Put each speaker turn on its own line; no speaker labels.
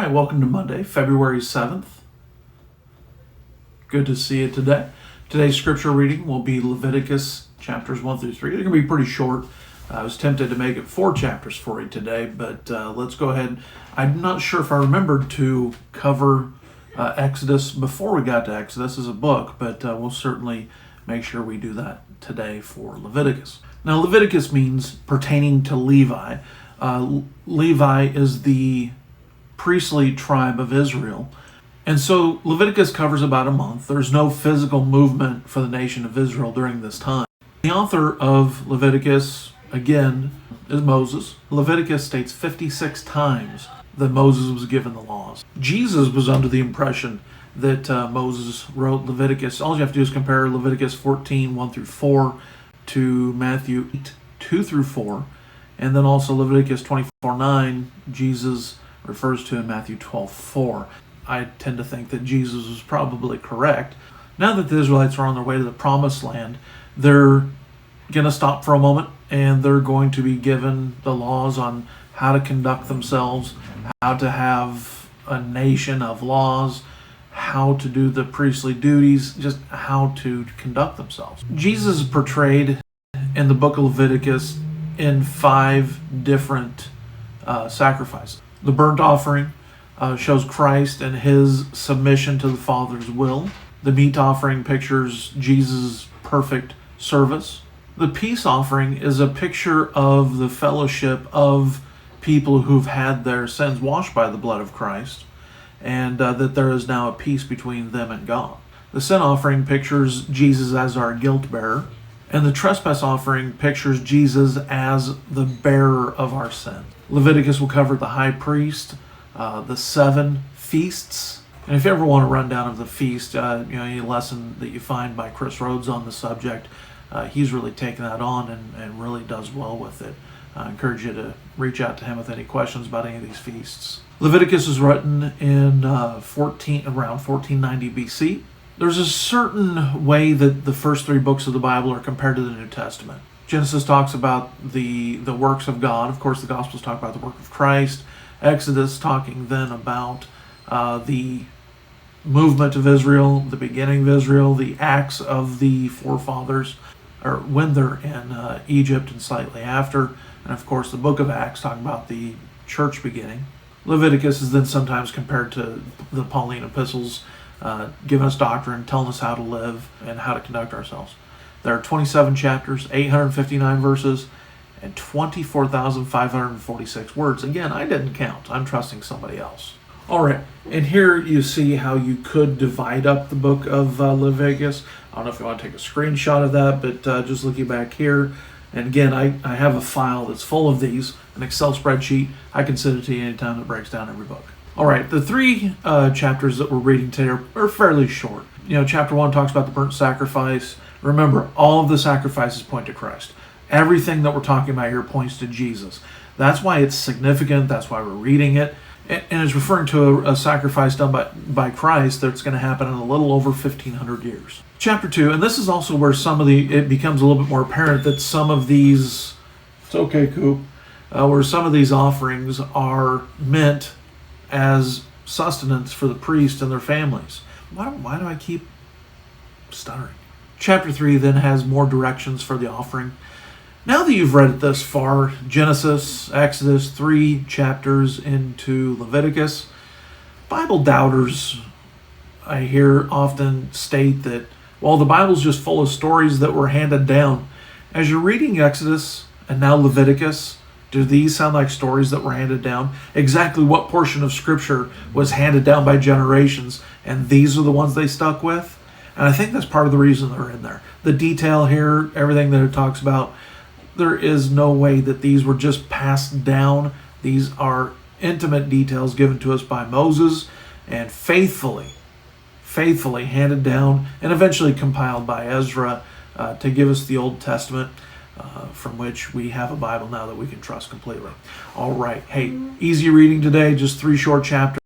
right, welcome to Monday, February 7th. Good to see you today. Today's scripture reading will be Leviticus chapters 1 through 3. They're going to be pretty short. I was tempted to make it 4 chapters for you today, but let's go ahead. I'm not sure if I remembered to cover Exodus before we got to Exodus as a book, but we'll certainly make sure we do that today for Leviticus. Now, Leviticus means pertaining to Levi. Levi is the priestly tribe of Israel. And so Leviticus covers about a month. There's no physical movement for the nation of Israel during this time. The author of Leviticus, again, is Moses. Leviticus states 56 times that Moses was given the laws. Jesus was under the impression that Moses wrote Leviticus. All you have to do is compare Leviticus 14, 1 through 4 to Matthew 8, 2 through 4. And then also Leviticus 24, 9, Jesus refers to in Matthew 12, 4. I tend to think that Jesus was probably correct. Now that the Israelites are on their way to the promised land, they're going to stop for a moment and they're going to be given the laws on how to conduct themselves, how to have a nation of laws, how to do the priestly duties, just how to conduct themselves. Jesus is portrayed in the book of Leviticus in 5 different sacrifices. The burnt offering shows Christ and his submission to the Father's will. The meat offering pictures Jesus' perfect service. The peace offering is a picture of the fellowship of people who've had their sins washed by the blood of Christ, and that there is now a peace between them and God. The sin offering pictures Jesus as our guilt bearer, and the trespass offering pictures Jesus as the bearer of our sin. Leviticus will cover the high priest, the 7 feasts. And if you ever want a rundown of the feast, a lesson that you find by Chris Rhodes on the subject, he's really taken that on and really does well with it. I encourage you to reach out to him with any questions about any of these feasts. Leviticus was written in around 1490 BC. There's a certain way that the first 3 books of the Bible are compared to the New Testament. Genesis talks about the works of God. Of course, the Gospels talk about the work of Christ. Exodus talking then about the movement of Israel, the beginning of Israel, the acts of the forefathers, or when they're in Egypt and slightly after. And of course, the book of Acts talking about the church beginning. Leviticus is then sometimes compared to the Pauline epistles, giving us doctrine, telling us how to live and how to conduct ourselves. There are 27 chapters, 859 verses, and 24,546 words. Again, I didn't count. I'm trusting somebody else. All right, and here you see how you could divide up the book of Leviticus. I don't know if you want to take a screenshot of that, but just looking back here. And again, I have a file that's full of these, an Excel spreadsheet. I can send it to you anytime that breaks down every book. All right, the 3 chapters that we're reading today are fairly short. Chapter 1 talks about the burnt sacrifice. Remember, all of the sacrifices point to Christ. Everything that we're talking about here points to Jesus. That's why it's significant. That's why we're reading it. And it's referring to a sacrifice done by Christ that's going to happen in a little over 1,500 years. Chapter 2, and this is also where it becomes a little bit more apparent that some of these, it's okay, Coop, where some of these offerings are meant as sustenance for the priest and their families. Why do I keep stuttering? Chapter 3 then has more directions for the offering. Now that you've read it this far, Genesis, Exodus, 3 chapters into Leviticus, Bible doubters, I hear often state that, well, the Bible's just full of stories that were handed down. As you're reading Exodus and now Leviticus, do these sound like stories that were handed down? Exactly what portion of Scripture was handed down by generations, and these are the ones they stuck with? And I think that's part of the reason they're in there. The detail here, everything that it talks about, there is no way that these were just passed down. These are intimate details given to us by Moses and faithfully handed down and eventually compiled by Ezra to give us the Old Testament, from which we have a Bible now that we can trust completely. All right. Hey, easy reading today, just 3 short chapters.